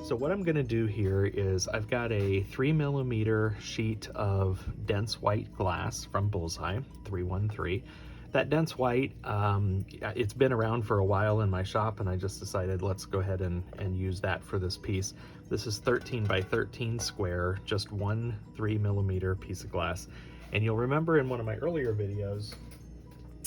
So what I'm gonna do here is I've got a 3mm sheet of dense white glass from Bullseye, 313. That dense white, it's been around for a while in my shop, and I just decided let's go ahead and use that for this piece. This is 13 by 13 square, just one 3mm piece of glass. And you'll remember in one of my earlier videos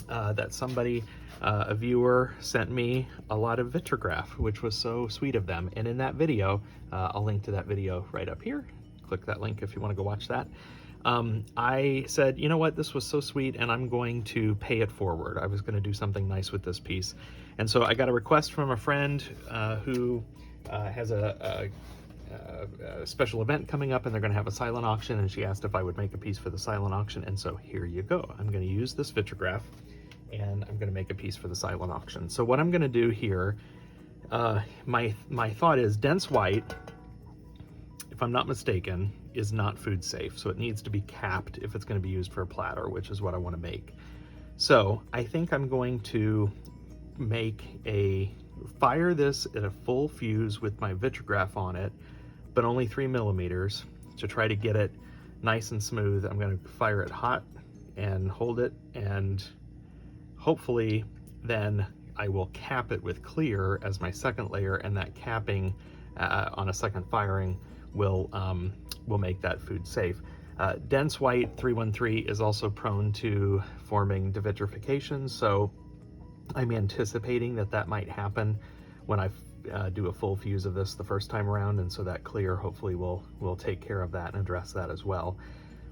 that somebody, a viewer, sent me a lot of Vitrigraph, which was so sweet of them. And in that video, I'll link to that video right up here. Click that link if you want to go watch that. I said, you know what, this was so sweet, and I'm going to pay it forward. I was going to do something nice with this piece. And so I got a request from a friend who has a special event coming up, and they're going to have a silent auction, and she asked if I would make a piece for the silent auction. And so here you go. I'm going to use this Vitrigraph, and I'm going to make a piece for the silent auction. So what I'm going to do here, my thought is dense white, if I'm not mistaken, is not food safe. So it needs to be capped if it's going to be used for a platter, which is what I want to make. So I think I'm going to fire this at a full fuse with my Vitrigraph on it, but only 3mm to try to get it nice and smooth. I'm going to fire it hot and hold it, and hopefully then I will cap it with clear as my second layer, and that capping on a second firing will make that food safe. Dense white 313 is also prone to forming devitrification, so I'm anticipating that might happen when I do a full fuse of this the first time around, and so that clear hopefully will take care of that and address that as well.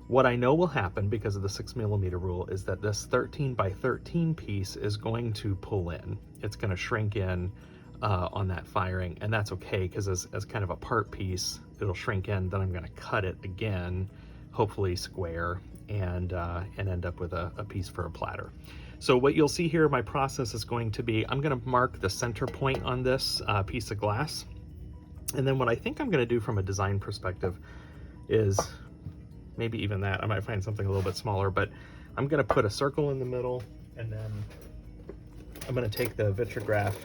What I know will happen because of the 6mm rule is that this 13 by 13 piece is going to pull in. It's going to shrink in on that firing, and that's okay, because as kind of a part piece, it'll shrink in. Then I'm going to cut it again, hopefully square, and end up with a piece for a platter. So what you'll see here, my process is going to be, I'm going to mark the center point on this piece of glass, and then what I think I'm going to do from a design perspective is maybe even that. I might find something a little bit smaller, but I'm going to put a circle in the middle, and then I'm going to take the Vitrigraph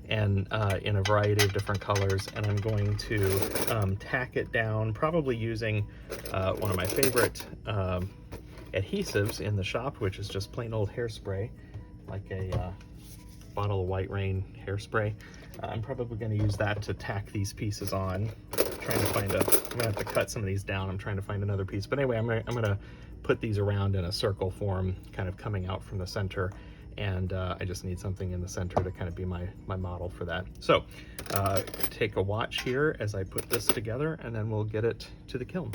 and in a variety of different colors, and I'm going to tack it down, probably using one of my favorite adhesives in the shop, which is just plain old hairspray, like a bottle of White Rain hairspray. I'm probably going to use that to tack these pieces on. I'm going to have to cut some of these down. I'm trying to find another piece, but anyway, I'm going to put these around in a circle form, kind of coming out from the center. And I just need something in the center to kind of be my model for that. So take a watch here as I put this together, and then we'll get it to the kiln.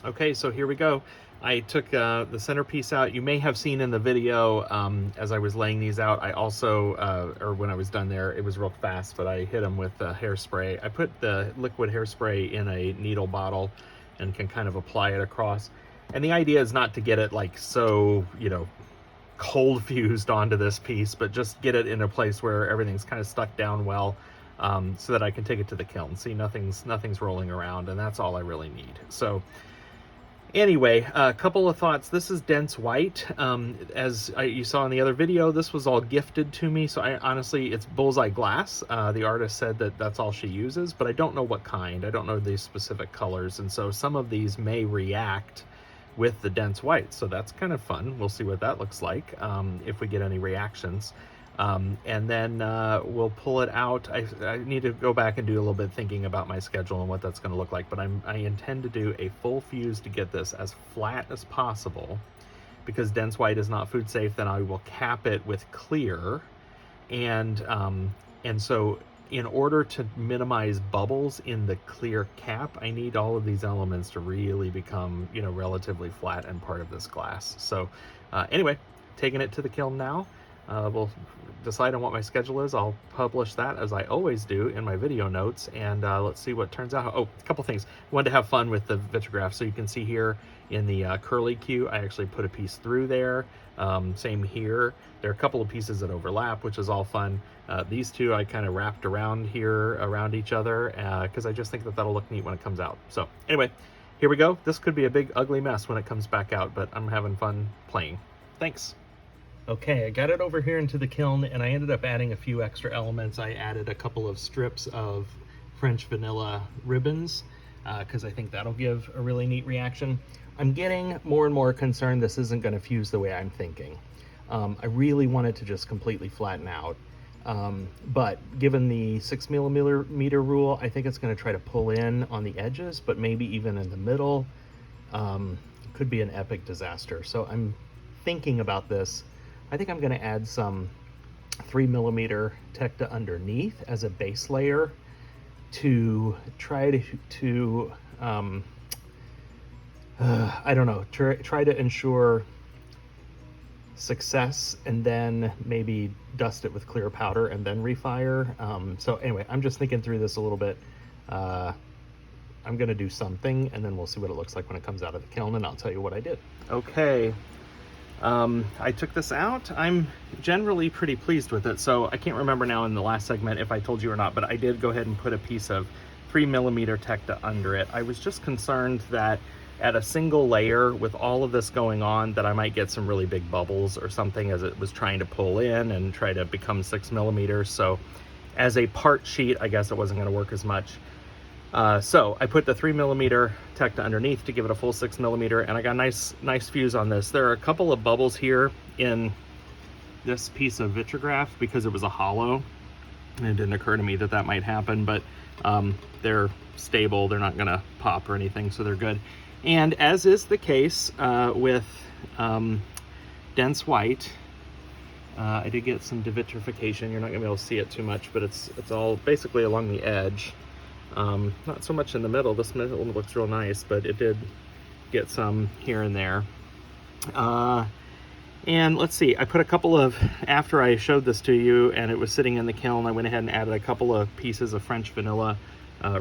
Okay, so here we go. I took the centerpiece out. You may have seen in the video as I was laying these out, I also, or when I was done there, it was real fast, but I hit them with hairspray. I put the liquid hairspray in a needle bottle and can kind of apply it across. And the idea is not to get it like so, you know, cold fused onto this piece, but just get it in a place where everything's kind of stuck down well, so that I can take it to the kiln. See, nothing's rolling around, and that's all I really need. So anyway, a couple of thoughts. This is dense white. As you saw in the other video, this was all gifted to me. So honestly, it's Bullseye glass. The artist said that that's all she uses, but I don't know what kind. I don't know these specific colors. And so some of these may react with the dense white. So that's kind of fun. We'll see what that looks like if we get any reactions. And then we'll pull it out. I need to go back and do a little bit thinking about my schedule and what that's going to look like, but I intend to do a full fuse to get this as flat as possible. Because dense white is not food safe, then I will cap it with clear, and so in order to minimize bubbles in the clear cap, I need all of these elements to really become, relatively flat and part of this glass. So anyway, taking it to the kiln now. we'll decide on what my schedule is. I'll publish that as I always do in my video notes, and let's see what turns out. Oh, a couple things. I wanted to have fun with the Vitrigraph, so you can see here in the curly Q, I actually put a piece through there. Same here. There are a couple of pieces that overlap, which is all fun. These two I kind of wrapped around here, around each other, because I just think that that'll look neat when it comes out. So anyway, here we go. This could be a big ugly mess when it comes back out, but I'm having fun playing. Thanks. Okay, I got it over here into the kiln, and I ended up adding a few extra elements. I added a couple of strips of French vanilla ribbons, because I think that'll give a really neat reaction. I'm getting more and more concerned this isn't going to fuse the way I'm thinking. I really want it to just completely flatten out. But given the 6mm rule, I think it's going to try to pull in on the edges, but maybe even in the middle. Could be an epic disaster. So I'm thinking about this. I think I'm going to add some 3mm tekta underneath as a base layer to try to I don't know, try to ensure success, and then maybe dust it with clear powder and then refire. So anyway, I'm just thinking through this a little bit. I'm going to do something, and then we'll see what it looks like when it comes out of the kiln, and I'll tell you what I did. Okay. I took this out. I'm generally pretty pleased with it. So I can't remember now in the last segment if I told you or not, but I did go ahead and put a piece of 3mm tekta under it. I was just concerned that at a single layer with all of this going on, that I might get some really big bubbles or something as it was trying to pull in and try to become 6mm. So as a part sheet, I guess it wasn't going to work as much. So I put the 3mm tekta underneath to give it a full 6mm, and I got a nice fuse on this. There are a couple of bubbles here in this piece of Vitrigraph because it was a hollow, and it didn't occur to me that that might happen, but they're stable. They're not gonna pop or anything, so they're good. And as is the case with dense white, I did get some devitrification. You're not gonna be able to see it too much, but it's all basically along the edge. Not so much in the middle. This middle looks real nice, but it did get some here and there. And let's see, I put a couple of, after I showed this to you and it was sitting in the kiln, I went ahead and added a couple of pieces of French vanilla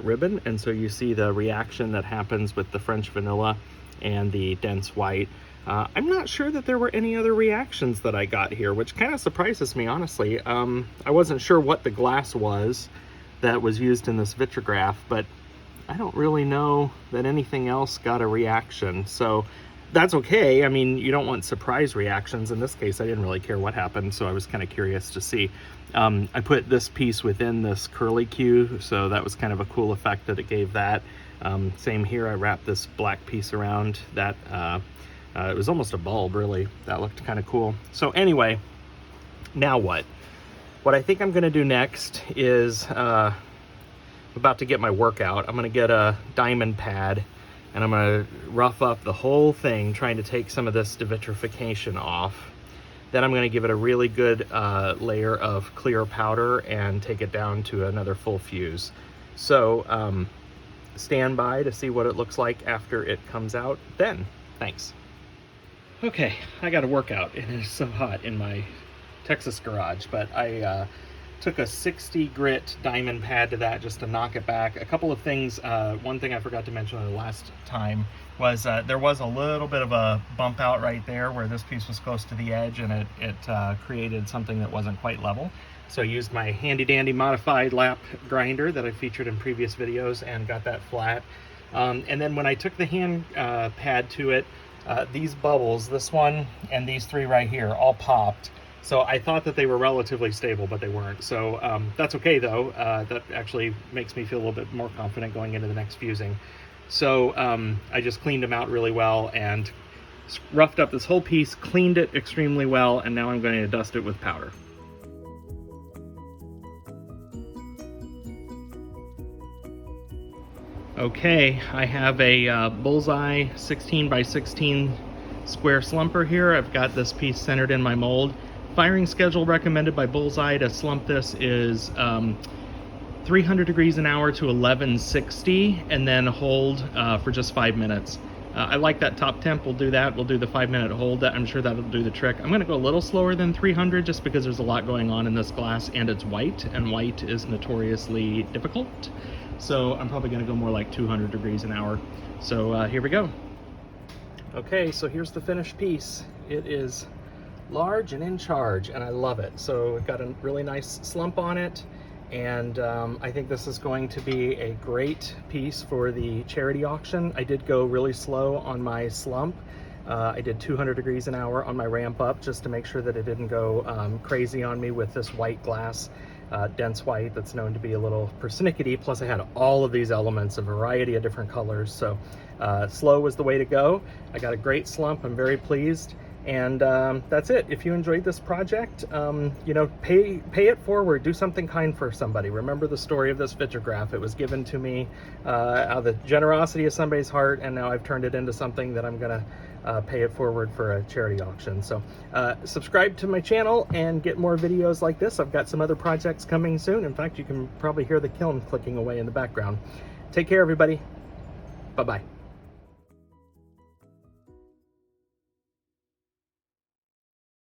ribbon, and so you see the reaction that happens with the French vanilla and the dense white. I'm not sure that there were any other reactions that I got here, which kind of surprises me, honestly. I wasn't sure what the glass was that was used in this Vitrigraph, but I don't really know that anything else got a reaction, so that's okay. I mean, you don't want surprise reactions. In this case, I didn't really care what happened, so I was kind of curious to see. I put this piece within this curly Q, so that was kind of a cool effect that it gave that. Same here, I wrapped this black piece around that. It was almost a bulb, really. That looked kind of cool. So anyway, now what? What I think I'm going to do next is about to get my workout. I'm going to get a diamond pad, and I'm going to rough up the whole thing, trying to take some of this devitrification off. Then I'm going to give it a really good layer of clear powder and take it down to another full fuse. So stand by to see what it looks like after it comes out then. Thanks. Okay, I got a workout. It is so hot in my Texas garage, but I took a 60 grit diamond pad to that just to knock it back. A couple of things. One thing I forgot to mention the last time was there was a little bit of a bump out right there where this piece was close to the edge, and it created something that wasn't quite level. So I used my handy dandy modified lap grinder that I featured in previous videos and got that flat. And then when I took the hand pad to it, these bubbles, this one and these three right here, all popped. So I thought that they were relatively stable, but they weren't. So that's okay though. That actually makes me feel a little bit more confident going into the next fusing. So I just cleaned them out really well and roughed up this whole piece, cleaned it extremely well, and now I'm going to dust it with powder. Okay, I have a Bullseye 16 by 16 square slumper here. I've got this piece centered in my mold. Firing schedule recommended by Bullseye to slump this is 300 degrees an hour to 1160, and then hold for just 5 minutes. I like that top temp. We'll do that. We'll do the 5-minute hold. I'm sure that'll do the trick. I'm going to go a little slower than 300 just because there's a lot going on in this glass, and it's white, and white is notoriously difficult. So I'm probably going to go more like 200 degrees an hour. So here we go. Okay, so here's the finished piece. It is large and in charge, and I love it. So we've got a really nice slump on it, and I think this is going to be a great piece for the charity auction. I did go really slow on my slump. I did 200 degrees an hour on my ramp up just to make sure that it didn't go crazy on me with this white glass, dense white that's known to be a little persnickety. Plus I had all of these elements, a variety of different colors. So slow was the way to go. I got a great slump. I'm very pleased. And that's it. If you enjoyed this project, you know, pay it forward. Do something kind for somebody. Remember the story of this Vitrigraph. It was given to me out of the generosity of somebody's heart, and now I've turned it into something that I'm gonna pay it forward for a charity auction. So subscribe to my channel and get more videos like this. I've got some other projects coming soon. In fact, you can probably hear the kiln clicking away in the background. Take care, everybody. Bye-bye.